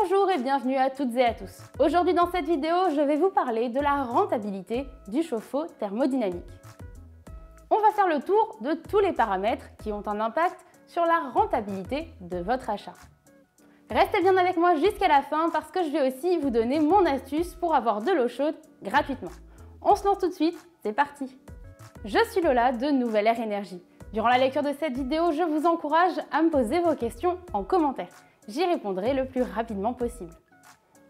Bonjour et bienvenue à toutes et à tous. Aujourd'hui dans cette vidéo, je vais vous parler de la rentabilité du chauffe-eau thermodynamique. On va faire le tour de tous les paramètres qui ont un impact sur la rentabilité de votre achat. Restez bien avec moi jusqu'à la fin parce que je vais aussi vous donner mon astuce pour avoir de l'eau chaude gratuitement. On se lance tout de suite, c'est parti! Je suis Lola de Nouvelle Air Énergie. Durant la lecture de cette vidéo, je vous encourage à me poser vos questions en commentaire. J'y répondrai le plus rapidement possible.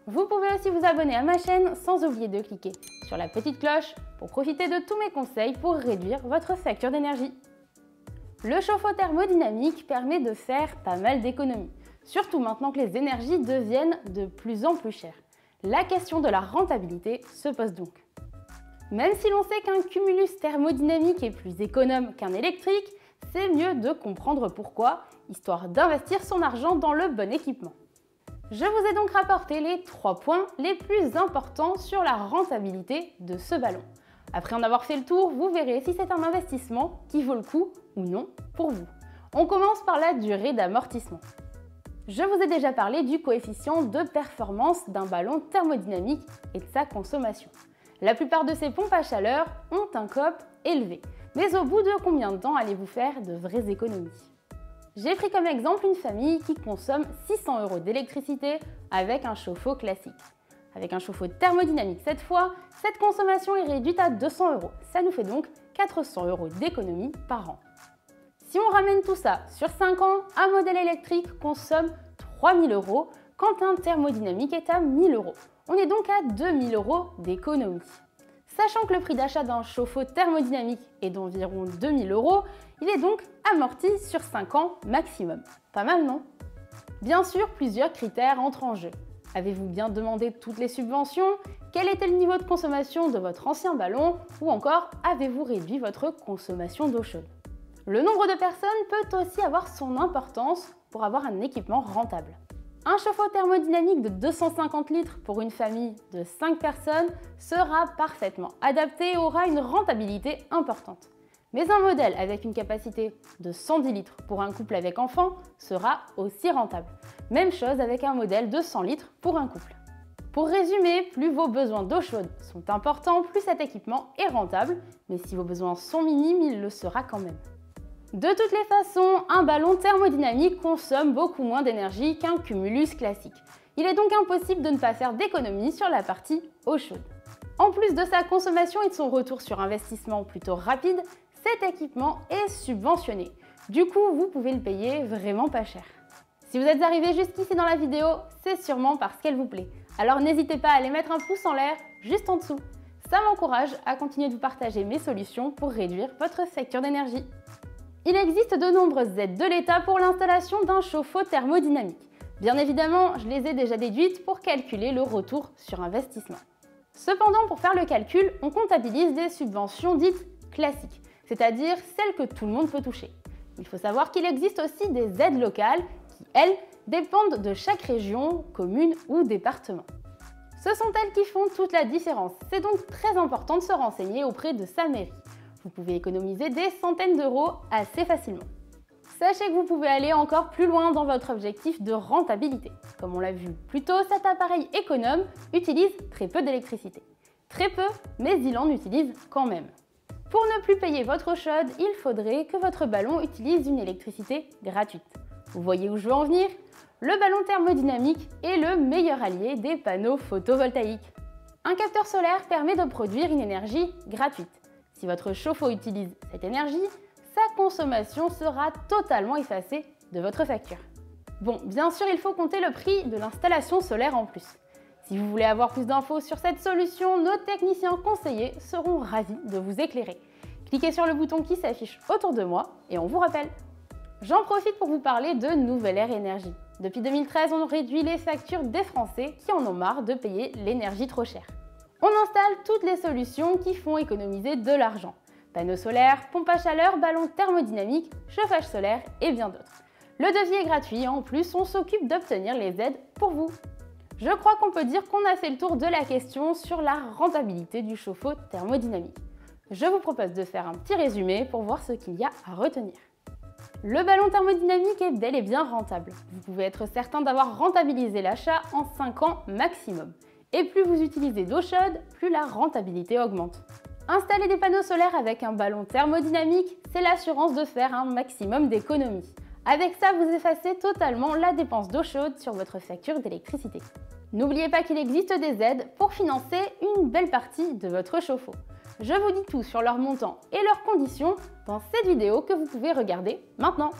Vous pouvez aussi vous abonner à ma chaîne sans oublier de cliquer sur la petite cloche pour profiter de tous mes conseils pour réduire votre facture d'énergie. Le chauffe-eau thermodynamique permet de faire pas mal d'économies, surtout maintenant que les énergies deviennent de plus en plus chères. La question de la rentabilité se pose donc. Même si l'on sait qu'un cumulus thermodynamique est plus économe qu'un électrique, c'est mieux de comprendre pourquoi, histoire d'investir son argent dans le bon équipement. Je vous ai donc rapporté les 3 points les plus importants sur la rentabilité de ce ballon. Après en avoir fait le tour, vous verrez si c'est un investissement qui vaut le coup ou non pour vous. On commence par la durée d'amortissement. Je vous ai déjà parlé du coefficient de performance d'un ballon thermodynamique et de sa consommation. La plupart de ces pompes à chaleur ont un COP élevé. Mais au bout de combien de temps allez-vous faire de vraies économies? J'ai pris comme exemple une famille qui consomme 600 € d'électricité avec un chauffe-eau classique. Avec un chauffe-eau thermodynamique cette fois, cette consommation est réduite à 200 €. Ça nous fait donc 400 € d'économie par an. Si on ramène tout ça sur 5 ans, un modèle électrique consomme 3000 € quand un thermodynamique est à 1000 €. On est donc à 2000 € d'économie. Sachant que le prix d'achat d'un chauffe-eau thermodynamique est d'environ 2000 €, il est donc amorti sur 5 ans maximum. Pas mal, non? Bien sûr, plusieurs critères entrent en jeu. Avez-vous bien demandé toutes les subventions? Quel était le niveau de consommation de votre ancien ballon? Ou encore, avez-vous réduit votre consommation d'eau chaude? Le nombre de personnes peut aussi avoir son importance pour avoir un équipement rentable. Un chauffe-eau thermodynamique de 250 litres pour une famille de 5 personnes sera parfaitement adapté et aura une rentabilité importante. Mais un modèle avec une capacité de 110 litres pour un couple avec enfant sera aussi rentable. Même chose avec un modèle de 100 litres pour un couple. Pour résumer, plus vos besoins d'eau chaude sont importants, plus cet équipement est rentable, mais si vos besoins sont minimes, il le sera quand même. De toutes les façons, un ballon thermodynamique consomme beaucoup moins d'énergie qu'un cumulus classique. Il est donc impossible de ne pas faire d'économie sur la partie eau chaude. En plus de sa consommation et de son retour sur investissement plutôt rapide, cet équipement est subventionné. Du coup, vous pouvez le payer vraiment pas cher. Si vous êtes arrivé jusqu'ici dans la vidéo, c'est sûrement parce qu'elle vous plaît. Alors n'hésitez pas à aller mettre un pouce en l'air juste en dessous. Ça m'encourage à continuer de vous partager mes solutions pour réduire votre facture d'énergie. Il existe de nombreuses aides de l'État pour l'installation d'un chauffe-eau thermodynamique. Bien évidemment, je les ai déjà déduites pour calculer le retour sur investissement. Cependant, pour faire le calcul, on comptabilise des subventions dites classiques, c'est-à-dire celles que tout le monde peut toucher. Il faut savoir qu'il existe aussi des aides locales qui, elles, dépendent de chaque région, commune ou département. Ce sont elles qui font toute la différence. C'est donc très important de se renseigner auprès de sa mairie. Vous pouvez économiser des centaines d'euros assez facilement. Sachez que vous pouvez aller encore plus loin dans votre objectif de rentabilité. Comme on l'a vu plus tôt, cet appareil économe utilise très peu d'électricité. Très peu, mais il en utilise quand même. Pour ne plus payer votre eau chaude, il faudrait que votre ballon utilise une électricité gratuite. Vous voyez où je veux en venir? Le ballon thermodynamique est le meilleur allié des panneaux photovoltaïques. Un capteur solaire permet de produire une énergie gratuite. Si votre chauffe-eau utilise cette énergie, sa consommation sera totalement effacée de votre facture. Bon, bien sûr, il faut compter le prix de l'installation solaire en plus. Si vous voulez avoir plus d'infos sur cette solution, nos techniciens conseillers seront ravis de vous éclairer. Cliquez sur le bouton qui s'affiche autour de moi et on vous rappelle. J'en profite pour vous parler de Nouvelle Air Énergie. Depuis 2013, on réduit les factures des Français qui en ont marre de payer l'énergie trop chère. On installe toutes les solutions qui font économiser de l'argent. Panneaux solaires, pompes à chaleur, ballons thermodynamiques, chauffage solaire et bien d'autres. Le devis est gratuit, en plus on s'occupe d'obtenir les aides pour vous. Je crois qu'on peut dire qu'on a fait le tour de la question sur la rentabilité du chauffe-eau thermodynamique. Je vous propose de faire un petit résumé pour voir ce qu'il y a à retenir. Le ballon thermodynamique est bel et bien rentable. Vous pouvez être certain d'avoir rentabilisé l'achat en 5 ans maximum. Et plus vous utilisez d'eau chaude, plus la rentabilité augmente. Installer des panneaux solaires avec un ballon thermodynamique, c'est l'assurance de faire un maximum d'économies. Avec ça, vous effacez totalement la dépense d'eau chaude sur votre facture d'électricité. N'oubliez pas qu'il existe des aides pour financer une belle partie de votre chauffe-eau. Je vous dis tout sur leur montant et leurs conditions dans cette vidéo que vous pouvez regarder maintenant.